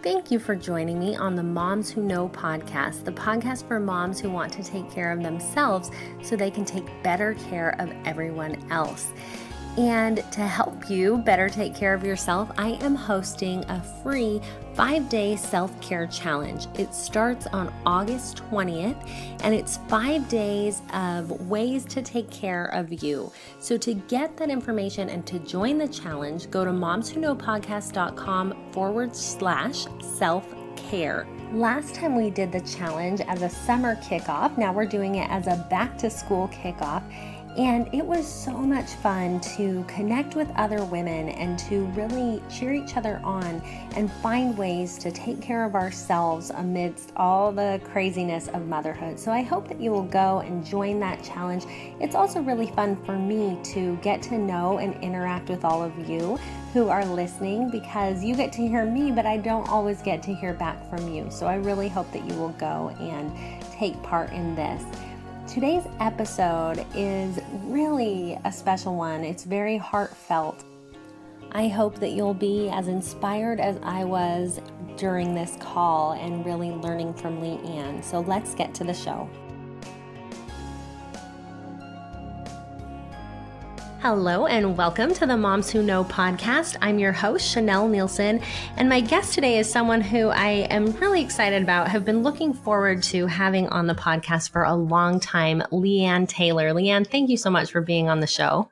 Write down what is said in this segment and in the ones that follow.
Thank you for joining me on the Moms Who Know podcast, the podcast for moms who want to take care of themselves so they can take better care of everyone else. And to help you better take care of yourself, I am hosting a free 5-day self-care challenge. It starts on August 20th, and it's 5 days of ways to take care of you. So to get that information and to join the challenge, go to momswhoknowpodcast.com/self-care. Last time we did the challenge as a summer kickoff. Now we're doing it as a back-to-school kickoff. And it was so much fun to connect with other women and to really cheer each other on and find ways to take care of ourselves amidst all the craziness of motherhood. So I hope that you will go and join that challenge. It's also really fun for me to get to know and interact with all of you who are listening, because you get to hear me, but I don't always get to hear back from you. So I really hope that you will go and take part in this. Today's episode is really a special one. It's very heartfelt. I hope that you'll be as inspired as I was during this call and really learning from LeeAnn. So let's get to the show. Hello and welcome to the Moms Who Know podcast. I'm your host, Chanel Nielsen, and my guest today is someone who I am really excited about, have been looking forward to having on the podcast for a long time, LeeAnn Taylor. LeeAnn, thank you so much for being on the show.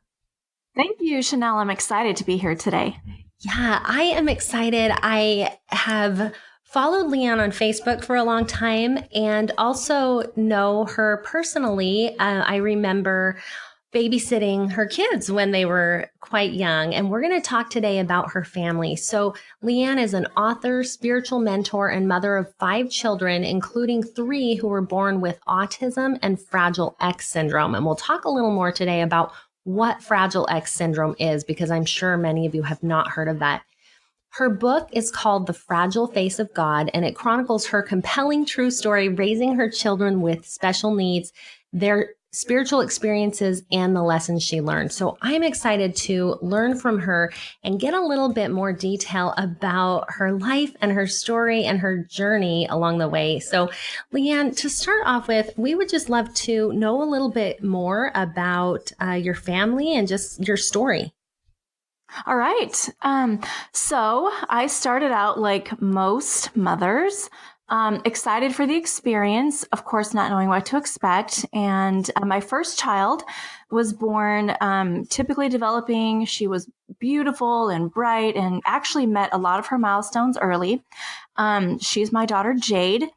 Thank you, Chanel. I'm excited to be here today. Yeah, I am excited. I have followed LeeAnn on Facebook for a long time and also know her personally. I remember babysitting her kids when they were quite young. And we're going to talk today about her family. So LeeAnn is an author, spiritual mentor, and mother of 5 children, including 3 who were born with autism and Fragile X syndrome. And we'll talk a little more today about what Fragile X syndrome is, because I'm sure many of you have not heard of that. Her book is called The Fragile Face of God, and it chronicles her compelling true story raising her children with special needs, their spiritual experiences, and the lessons she learned. So I'm excited to learn from her and get a little bit more detail about her life and her story and her journey along the way. So LeeAnn, to start off with, we would just love to know a little bit more about your family and just your story. All right. So I started out like most mothers, excited for the experience, of course, not knowing what to expect. And my first child was born typically developing. She was beautiful and bright and actually met a lot of her milestones early. She's my daughter, Jade.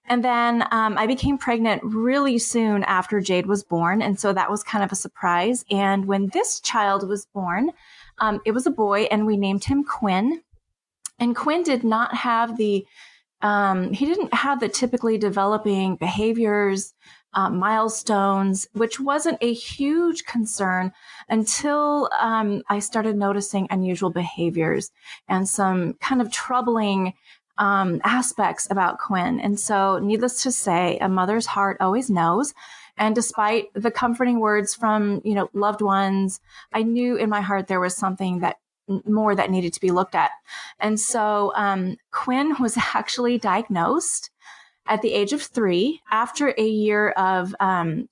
And then I became pregnant really soon after Jade was born. And so that was kind of a surprise. And when this child was born, it was a boy, and we named him Quinn. And Quinn did not have he didn't have the typically developing behaviors, milestones, which wasn't a huge concern until I started noticing unusual behaviors and some kind of troubling aspects about Quinn. And so, needless to say, a mother's heart always knows. And despite the comforting words from, loved ones, I knew in my heart there was something more that needed to be looked at. And so Quinn was actually diagnosed at the age of 3 after a year of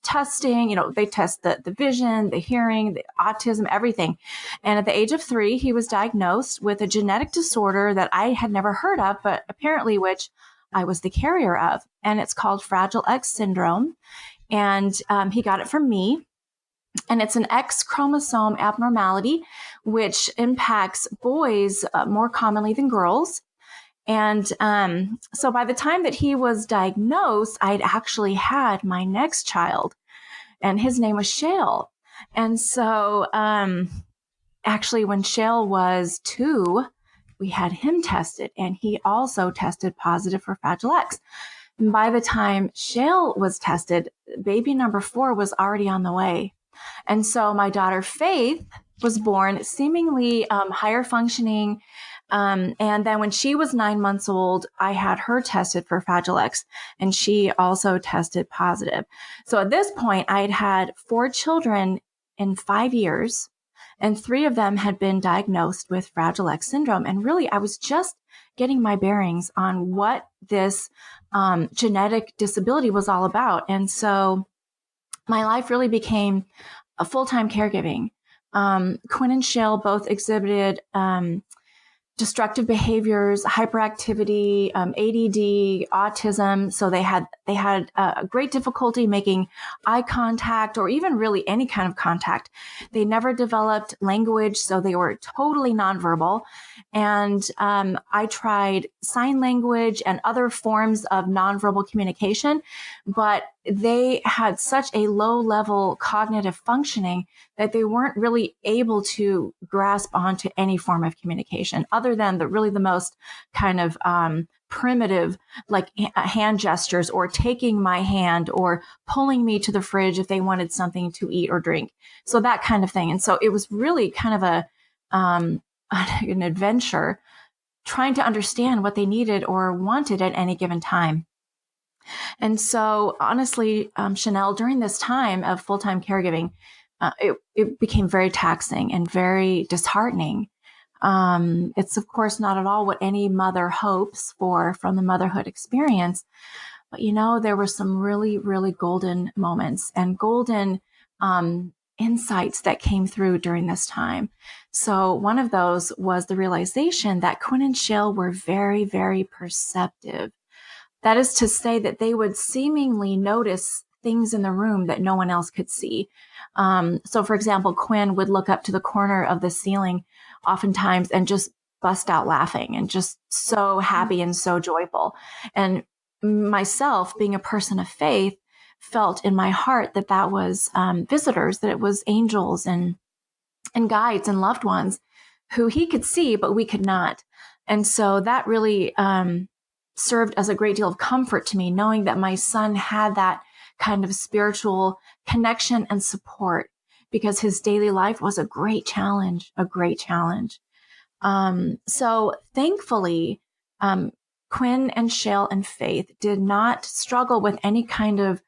testing. They test the vision, the hearing, the autism, everything. And at the age of 3, he was diagnosed with a genetic disorder that I had never heard of, but apparently which I was the carrier of. And it's called Fragile X syndrome. And he got it from me. And it's an X chromosome abnormality, which impacts boys more commonly than girls. And so by the time that he was diagnosed, I'd actually had my next child, and his name was Shales. And so actually, when Shales was 2, we had him tested, and he also tested positive for Fragile X. And by the time Shales was tested, baby number 4 was already on the way. And so my daughter Faith was born seemingly higher functioning. And then when she was 9 months old, I had her tested for Fragile X, and she also tested positive. So at this point, I'd had 4 children in 5 years. and 3 of them had been diagnosed with Fragile X syndrome. And really, I was just getting my bearings on what this genetic disability was all about. And so my life really became a full-time caregiving. Quinn and Shale both exhibited destructive behaviors, hyperactivity, ADD, autism. So they had great difficulty making eye contact or even really any kind of contact. They never developed language, so they were totally nonverbal. And I tried sign language and other forms of nonverbal communication, but they had such a low level cognitive functioning that they weren't really able to grasp onto any form of communication other than the most kind of primitive, like hand gestures or taking my hand or pulling me to the fridge if they wanted something to eat or drink. So that kind of thing. And so it was really kind of an adventure trying to understand what they needed or wanted at any given time. And so honestly, Chanel, during this time of full-time caregiving, it became very taxing and very disheartening. It's of course not at all what any mother hopes for from the motherhood experience, but there were some really, really golden moments and golden insights that came through during this time. So one of those was the realization that Quinn and Shale were very, very perceptive. That is to say that they would seemingly notice things in the room that no one else could see. So for example, Quinn would look up to the corner of the ceiling oftentimes and just bust out laughing and just so happy and so joyful. And myself, being a person of faith, felt in my heart that that was visitors, that it was angels and guides and loved ones who he could see, but we could not. And so that really served as a great deal of comfort to me, knowing that my son had that kind of spiritual connection and support, because his daily life was a great challenge, a great challenge. So thankfully, Quinn and Shale and Faith did not struggle with any kind of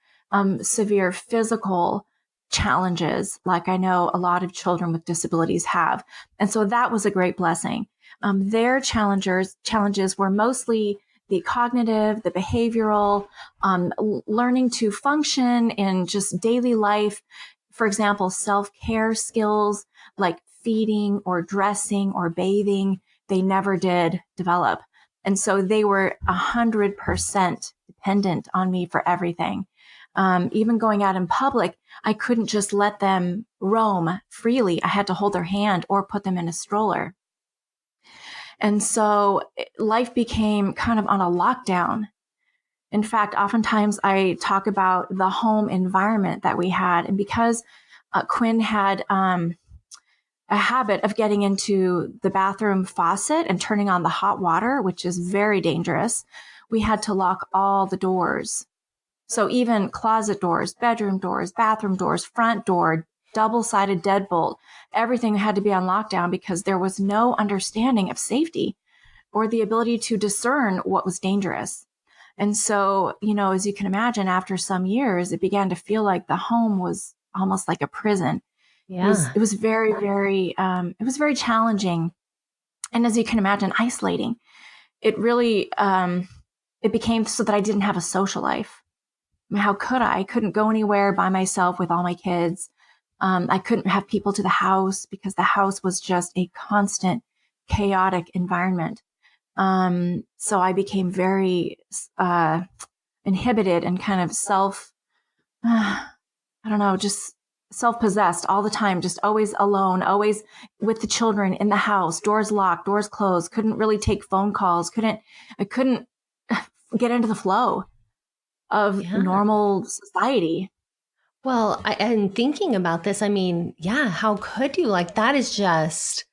severe physical challenges like I know a lot of children with disabilities have. And so that was a great blessing. Their challenges were mostly the cognitive, the behavioral, learning to function in just daily life. For example, self-care skills like feeding or dressing or bathing, they never did develop. And so they were 100% dependent on me for everything. Even going out in public, I couldn't just let them roam freely. I had to hold their hand or put them in a stroller. And so life became kind of on a lockdown. In fact, oftentimes I talk about the home environment that we had. And because Quinn had a habit of getting into the bathroom faucet and turning on the hot water, which is very dangerous, we had to lock all the doors. So even closet doors, bedroom doors, bathroom doors, front door, double-sided deadbolt, everything had to be on lockdown because there was no understanding of safety or the ability to discern what was dangerous. And so, as you can imagine, after some years, it began to feel like the home was almost like a prison. Yeah. It was very, very, it was very challenging. And as you can imagine, isolating. It really, it became so that I didn't have a social life. I mean, how could I? I couldn't go anywhere by myself with all my kids. I couldn't have people to the house because the house was just a constant chaotic environment. So I became very inhibited and kind of just self-possessed all the time, just always alone, always with the children in the house, doors locked, doors closed, couldn't really take phone calls, I couldn't get into the flow of normal society. Well, and thinking about this, I mean, how could you? Like, that is just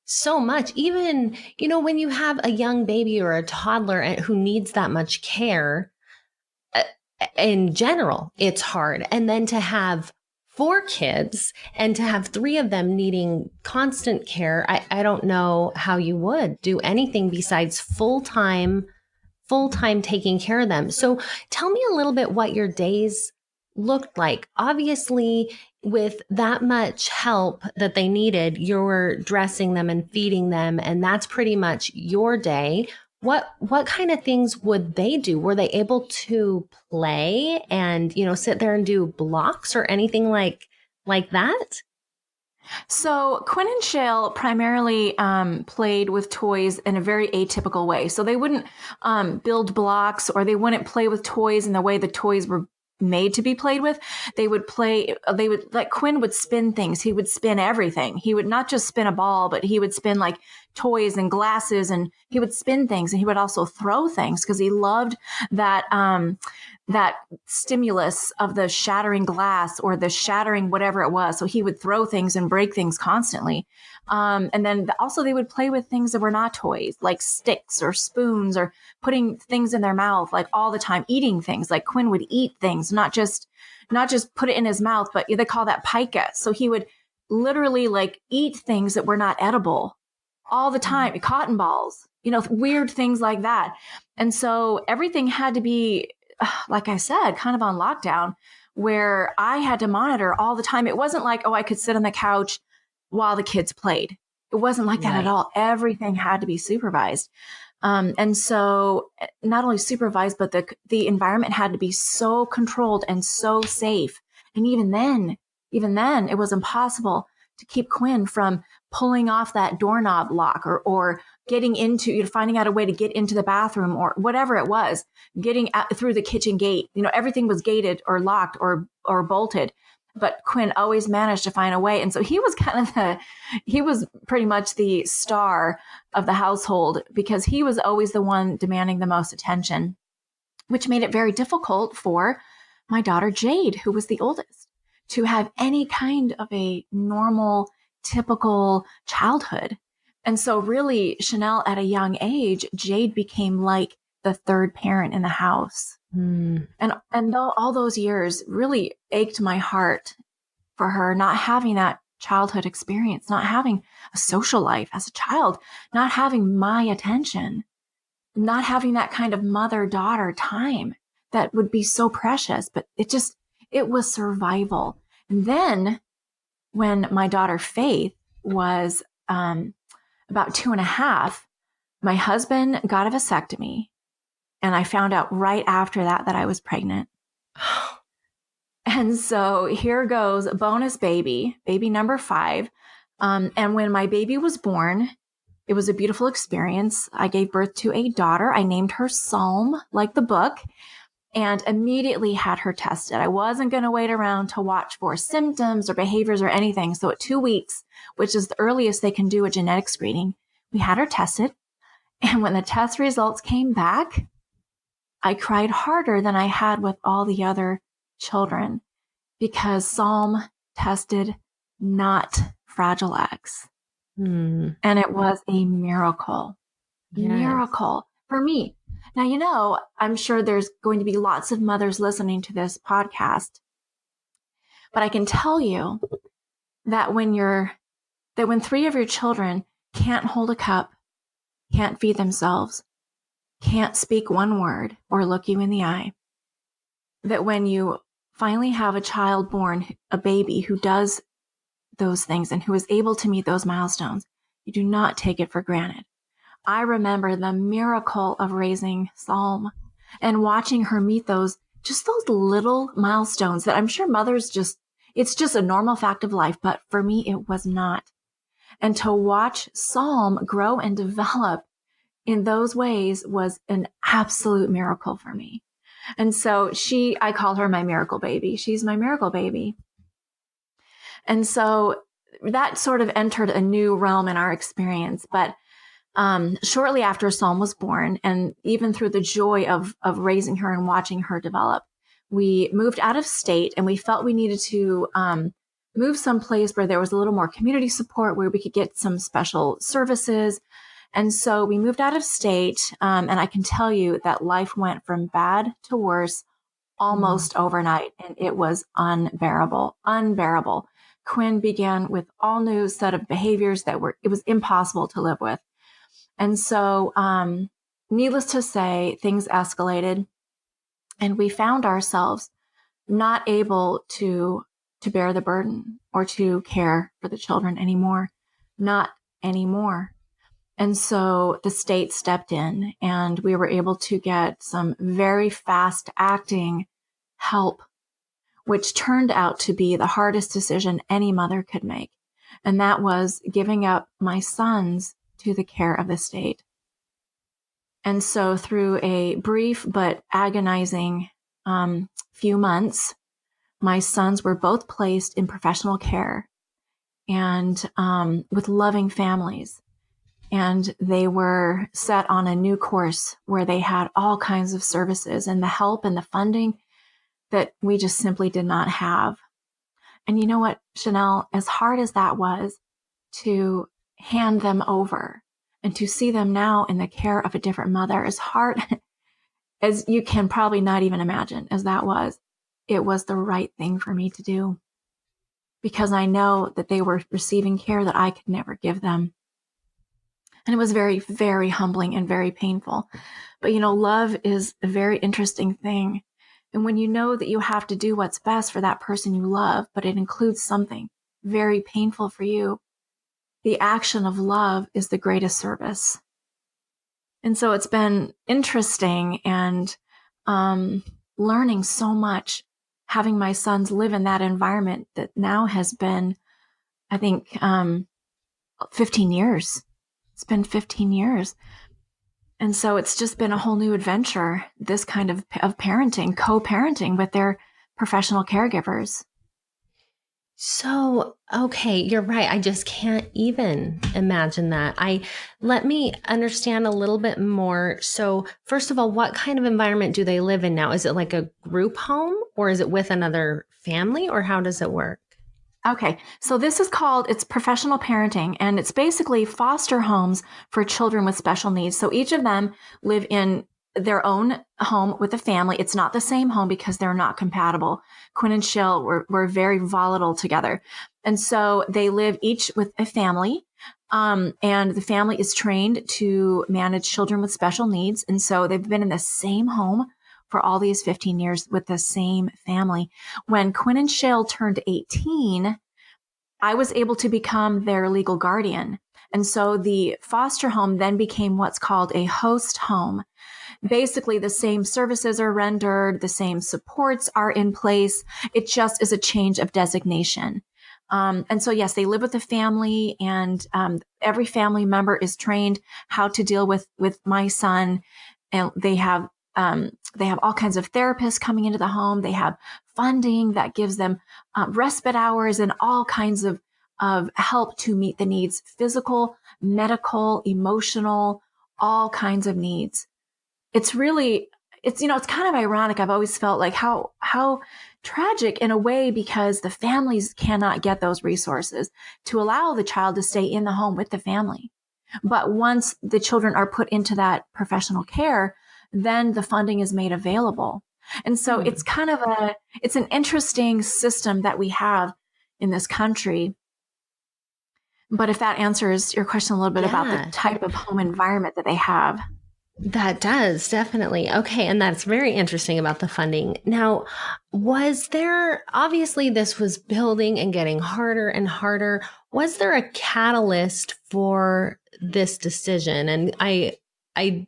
so much. Even, when you have a young baby or a toddler who needs that much care, in general, it's hard. And then to have 4 kids and to have 3 of them needing constant care, I don't know how you would do anything besides full-time taking care of them. So tell me a little bit what your days looked like. Obviously, with that much help that they needed, you're dressing them and feeding them, and that's pretty much your day. What kind of things would they do? Were they able to play and, sit there and do blocks or anything like that? So Quinn and Shale primarily played with toys in a very atypical way. So they wouldn't build blocks, or they wouldn't play with toys in the way the toys were made to be played with. Like Quinn would spin things. He would spin everything. He would not just spin a ball, but he would spin like toys and glasses, and he would spin things, and he would also throw things because he loved that stimulus of the shattering glass or the shattering whatever it was. So he would throw things and break things constantly. And then also they would play with things that were not toys, like sticks or spoons, or putting things in their mouth, like all the time, eating things. Like Quinn would eat things, not just put it in his mouth, but they call that pica. So he would literally like eat things that were not edible all the time, cotton balls, weird things like that. And so everything had to be, like I said, kind of on lockdown, where I had to monitor all the time. It wasn't like, I could sit on the couch while the kids played. It wasn't like that at all. Everything had to be supervised. And so not only supervised, but the environment had to be so controlled and so safe. And even then, it was impossible to keep Quinn from pulling off that doorknob lock or getting into, finding out a way to get into the bathroom or whatever it was, getting out through the kitchen gate. Everything was gated or locked or bolted, but Quinn always managed to find a way. And so he was pretty much the star of the household, because he was always the one demanding the most attention, which made it very difficult for my daughter Jade, who was the oldest, to have any kind of a normal, typical childhood. And so really, Chanel, at a young age, Jade became like the third parent in the house. And all those years really ached my heart for her, not having that childhood experience, not having a social life as a child, not having my attention, not having that kind of mother-daughter time that would be so precious. But it was survival. And then when my daughter Faith was about 2.5, my husband got a vasectomy. And I found out right after that I was pregnant. And so here goes bonus baby number 5. And when my baby was born, it was a beautiful experience. I gave birth to a daughter. I named her Psalm, like the book, and immediately had her tested. I wasn't going to wait around to watch for symptoms or behaviors or anything. So at 2 weeks, which is the earliest they can do a genetic screening, we had her tested. And when the test results came back, I cried harder than I had with all the other children, because Psalm tested not Fragile X. And it was a miracle. Yes. Miracle for me. Now, I'm sure there's going to be lots of mothers listening to this podcast, but I can tell you that when 3 of your children can't hold a cup, can't feed themselves, can't speak one word or look you in the eye, that when you finally have a child born, a baby who does those things and who is able to meet those milestones, you do not take it for granted. I remember the miracle of raising Psalm and watching her meet those little milestones that I'm sure mothers it's just a normal fact of life, but for me, it was not. And to watch Psalm grow and develop in those ways was an absolute miracle for me. And so I call her my miracle baby. She's my miracle baby. And so that sort of entered a new realm in our experience. But shortly after Psalm was born, and even through the joy of raising her and watching her develop, we moved out of state, and we felt we needed to move someplace where there was a little more community support, where we could get some special services. And so we moved out of state, and I can tell you that life went from bad to worse almost overnight, and it was unbearable. Quinn began with all new set of behaviors it was impossible to live with. And so, needless to say, things escalated, and we found ourselves not able to bear the burden or to care for the children anymore. Not anymore. And so the state stepped in and we were able to get some very fast acting help, which turned out to be the hardest decision any mother could make. And that was giving up my sons to the care of the state. And so through a brief but agonizing few months, my sons were both placed in professional care and with loving families. And they were set on a new course where they had all kinds of services and the help and the funding that we just simply did not have. And you know what, Chanel, as hard as that was to hand them over and to see them now in the care of a different mother, as hard as you can probably not even imagine as that was, it was the right thing for me to do because I know that they were receiving care that I could never give them. And it was very, very humbling and very painful. But, love is a very interesting thing. And when you know that you have to do what's best for that person you love, but it includes something very painful for you, the action of love is the greatest service. And so it's been interesting and learning so much, having my sons live in that environment that now has been, I think, 15 years. It's been 15 years. And so it's just been a whole new adventure, this kind of parenting, co-parenting with their professional caregivers. So, okay, you're right. I just can't even imagine that. Let me understand a little bit more. So, first of all, what kind of environment do they live in now? Is it like a group home or is it with another family or how does it work? Okay, so this is it's professional parenting, and it's basically foster homes for children with special needs. So each of them live in their own home with a family. It's not the same home because they're not compatible. Quinn and Shale were very volatile together. And so they live each with a family, and the family is trained to manage children with special needs. And so they've been in the same home for all these 15 years with the same family. When Quinn and Shale turned 18, I was able to become their legal guardian. And so the foster home then became what's called a host home. Basically, the same services are rendered, the same supports are in place. It just is a change of designation. And so, yes, they live with the family, and every family member is trained how to deal with my son. And they have all kinds of therapists coming into the home. They have funding that gives them respite hours and all kinds of help to meet the needs, physical, medical, emotional, all kinds of needs. It's kind of ironic. I've always felt like how tragic in a way because the families cannot get those resources to allow the child to stay in the home with the family. But once the children are put into that professional care, then the funding is made available. And so it's it's an interesting system that we have in this country. But if that answers your question a little bit about the type of home environment that they have. That does, definitely. Okay. And that's very interesting about the funding. Now, obviously this was building and getting harder and harder. Was there a catalyst for this decision? And I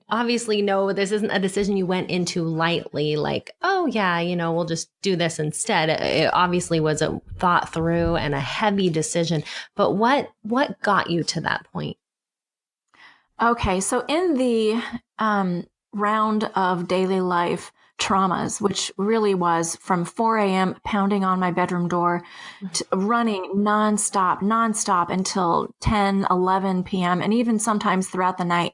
obviously know this isn't a decision you went into lightly, like, oh yeah, we'll just do this instead. It obviously was a thought through and a heavy decision, but what got you to that point? Okay, so in the round of daily life traumas, which really was from 4 a.m. pounding on my bedroom door to running nonstop until 10, 11 p.m. and even sometimes throughout the night.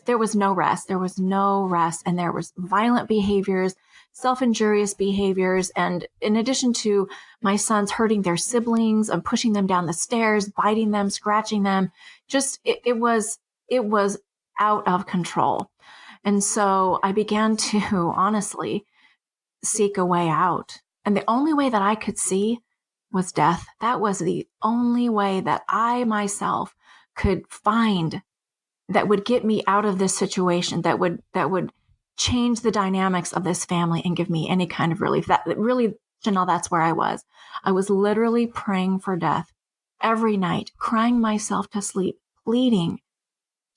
There was no rest. There was no rest. And there was violent behaviors, self-injurious behaviors. And in addition to my sons hurting their siblings and pushing them down the stairs, biting them, scratching them, it was out of control. And so I began to honestly seek a way out. And the only way that I could see was death. That was the only way that I myself could find that would get me out of this situation, that would change the dynamics of this family and give me any kind of relief. That really Chanel, that's where I was. I was literally praying for death every night, crying myself to sleep, pleading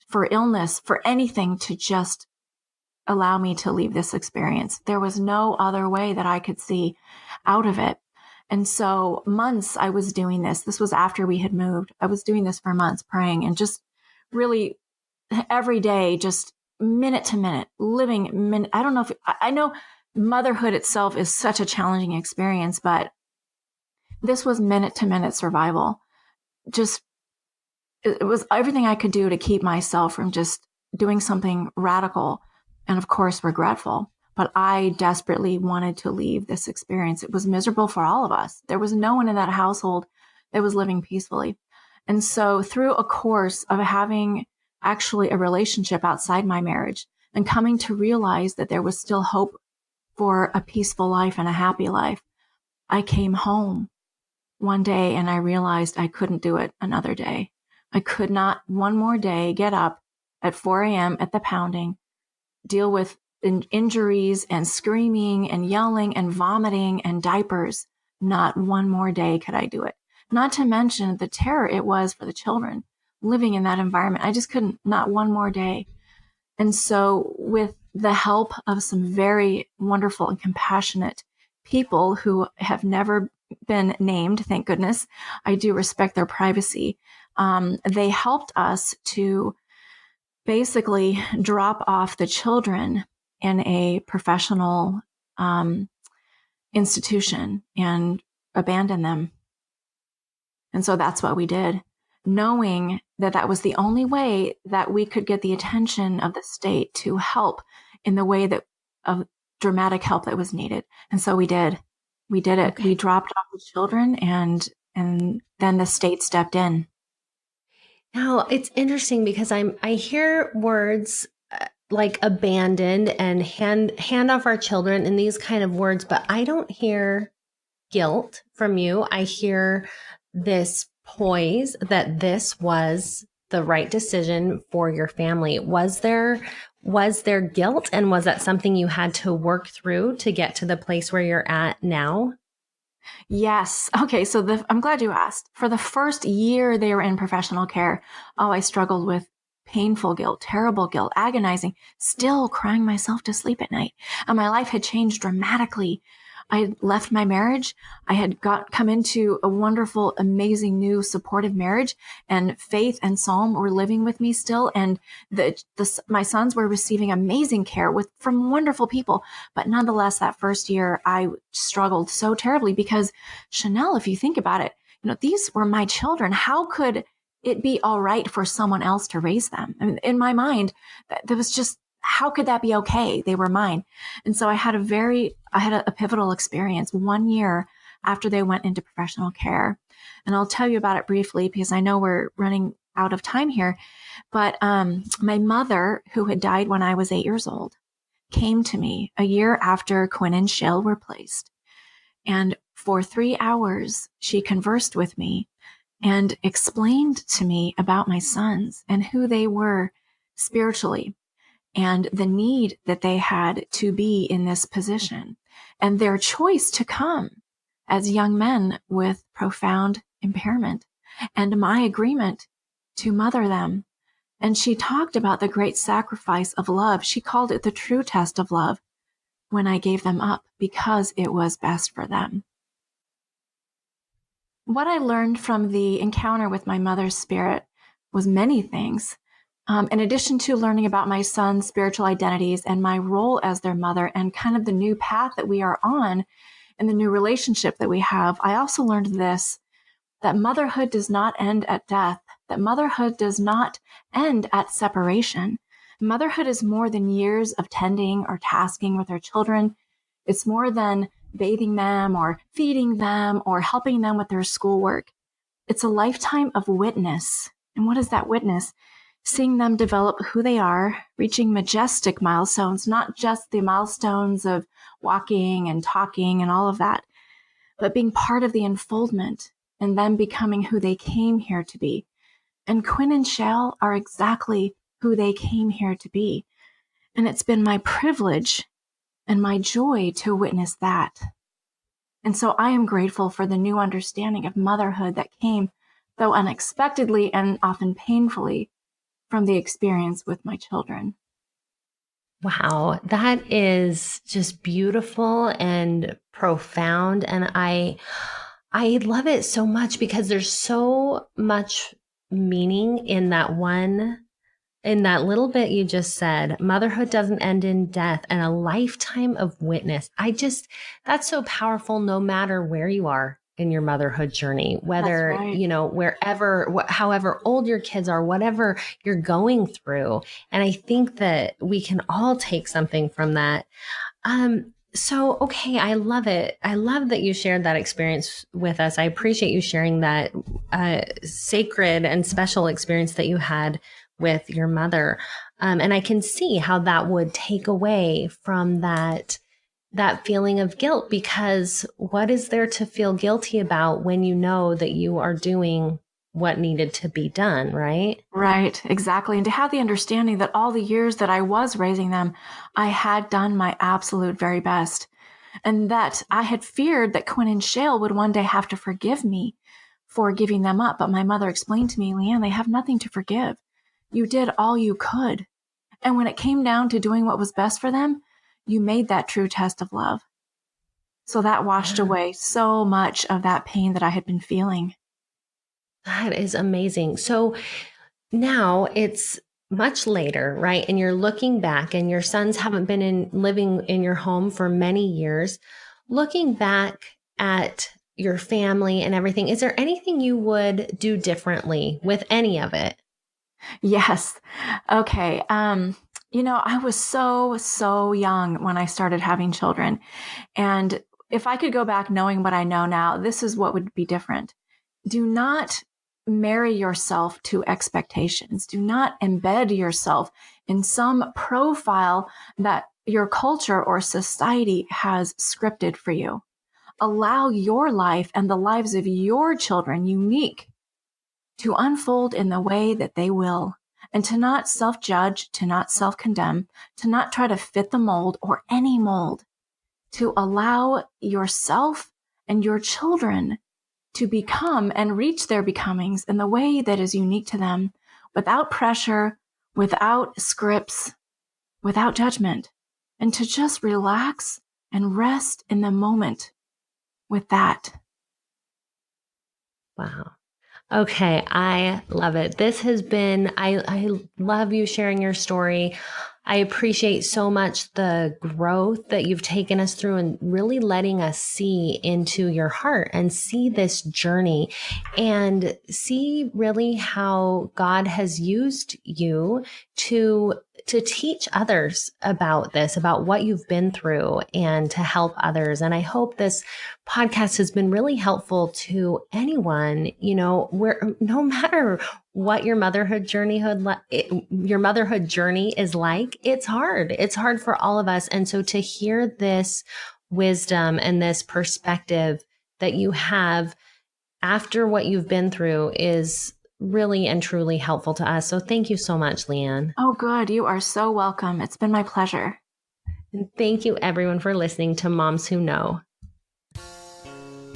for illness, for anything to just allow me to leave this experience. There was no other way that I could see out of it. And so months I was doing this. This was after we had moved. I was doing this for months, praying and just really every day, just minute to minute, living minute. I don't know if I know motherhood itself is such a challenging experience, but this was minute to minute survival. Just, it was everything I could do to keep myself from just doing something radical and, of course, regretful. But I desperately wanted to leave this experience. It was miserable for all of us. There was no one in that household that was living peacefully. And so through a course of having actually a relationship outside my marriage and coming to realize that there was still hope for a peaceful life and a happy life, I came home one day and I realized I couldn't do it another day. I could not one more day get up at 4 a.m. at the pounding, deal with injuries and screaming and yelling and vomiting and diapers. Not one more day could I do it. Not to mention the terror it was for the children living in that environment. I just couldn't, not one more day. And so with the help of some very wonderful and compassionate people who have never been named, thank goodness, I do respect their privacy. They helped us to basically drop off the children in a professional institution and abandon them. And so that's what we did, knowing that that was the only way that we could get the attention of the state to help in the way that of dramatic help that was needed. And so we did. We did it. Okay. We dropped off the children and then the state stepped in. Now it's interesting because I hear words like abandoned and hand off our children and these kind of words, but I don't hear guilt from you. I hear this poise that this was the right decision for your family. Was there guilt, and was that something you had to work through to get to the place where you're at now? Yes. Okay. So I'm glad you asked. For the first year they were in professional care, I struggled with painful guilt, terrible guilt, agonizing, still crying myself to sleep at night. And my life had changed dramatically. I had left my marriage. I had come into a wonderful, amazing, new, supportive marriage, and Faith and Psalm were living with me still. And my sons were receiving amazing care from wonderful people. But nonetheless, that first year, I struggled so terribly because, Chanel, if you think about it, these were my children. How could it be all right for someone else to raise them? I mean, in my mind, there was just, how could that be okay? They were mine. And so I had a pivotal experience 1 year after they went into professional care. And I'll tell you about it briefly because I know we're running out of time here. But my mother, who had died when I was 8 years old, came to me a year after Quinn and Shales were placed. And for 3 hours, she conversed with me and explained to me about my sons and who they were spiritually, and the need that they had to be in this position, and their choice to come as young men with profound impairment, and my agreement to mother them. And she talked about the great sacrifice of love. She called it the true test of love when I gave them up because it was best for them. What I learned from the encounter with my mother's spirit was many things. In addition to learning about my son's spiritual identities and my role as their mother and kind of the new path that we are on and the new relationship that we have, I also learned this, that motherhood does not end at death, that motherhood does not end at separation. Motherhood is more than years of tending or tasking with our children. It's more than bathing them or feeding them or helping them with their schoolwork. It's a lifetime of witness. And what is that witness? Seeing them develop who they are, reaching majestic milestones, not just the milestones of walking and talking and all of that, but being part of the unfoldment and them becoming who they came here to be. And Quinn and Shale are exactly who they came here to be. And it's been my privilege and my joy to witness that. And so I am grateful for the new understanding of motherhood that came, though unexpectedly and often painfully, from the experience with my children. Wow, that is just beautiful and profound. And I love it so much because there's so much meaning in that little bit you just said. Motherhood doesn't end in death, and a lifetime of witness. That's so powerful no matter where you are in your motherhood journey, whether, That's right. wherever, however old your kids are, whatever you're going through. And I think that we can all take something from that. So, okay, I love it. I love that you shared that experience with us. I appreciate you sharing that sacred and special experience that you had with your mother. And I can see how that would take away from that feeling of guilt, because what is there to feel guilty about when you know that you are doing what needed to be done, right? Right, exactly. And to have the understanding that all the years that I was raising them, I had done my absolute very best. And that I had feared that Quinn and Shale would one day have to forgive me for giving them up. But my mother explained to me, LeeAnn, they have nothing to forgive. You did all you could. And when it came down to doing what was best for them, you made that true test of love. So that washed away so much of that pain that I had been feeling. That is amazing. So now it's much later, right? And you're looking back, and your sons haven't been living in your home for many years. Looking back at your family and everything, is there anything you would do differently with any of it? Yes. Okay. I was so young when I started having children. And if I could go back knowing what I know now, this is what would be different. Do not marry yourself to expectations. Do not embed yourself in some profile that your culture or society has scripted for you. Allow your life and the lives of your children unique to unfold in the way that they will, and to not self-judge, to not self-condemn, to not try to fit the mold or any mold, to allow yourself and your children to become and reach their becomings in the way that is unique to them, without pressure, without scripts, without judgment, and to just relax and rest in the moment with that. Wow. Okay, I love it. This has been, I love you sharing your story. I appreciate so much the growth that you've taken us through, and really letting us see into your heart and see this journey and see really how God has used you to teach others about this, about what you've been through, and to help others. And I hope this podcast has been really helpful to anyone, where no matter what your motherhood journey is like, it's hard. It's hard for all of us. And so to hear this wisdom and this perspective that you have after what you've been through is really and truly helpful to us. So thank you so much, LeeAnn. Oh, good. You are so welcome. It's been my pleasure. And thank you, everyone, for listening to Moms Who Know.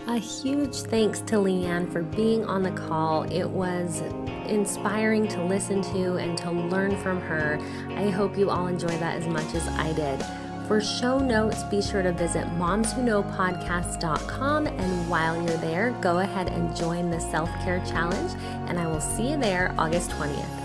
A huge thanks to LeeAnn for being on the call. It was inspiring to listen to and to learn from her. I hope you all enjoy that as much as I did. For show notes, be sure to visit momswhoknowpodcast.com. And while you're there, go ahead and join the self-care challenge. And I will see you there August 20th.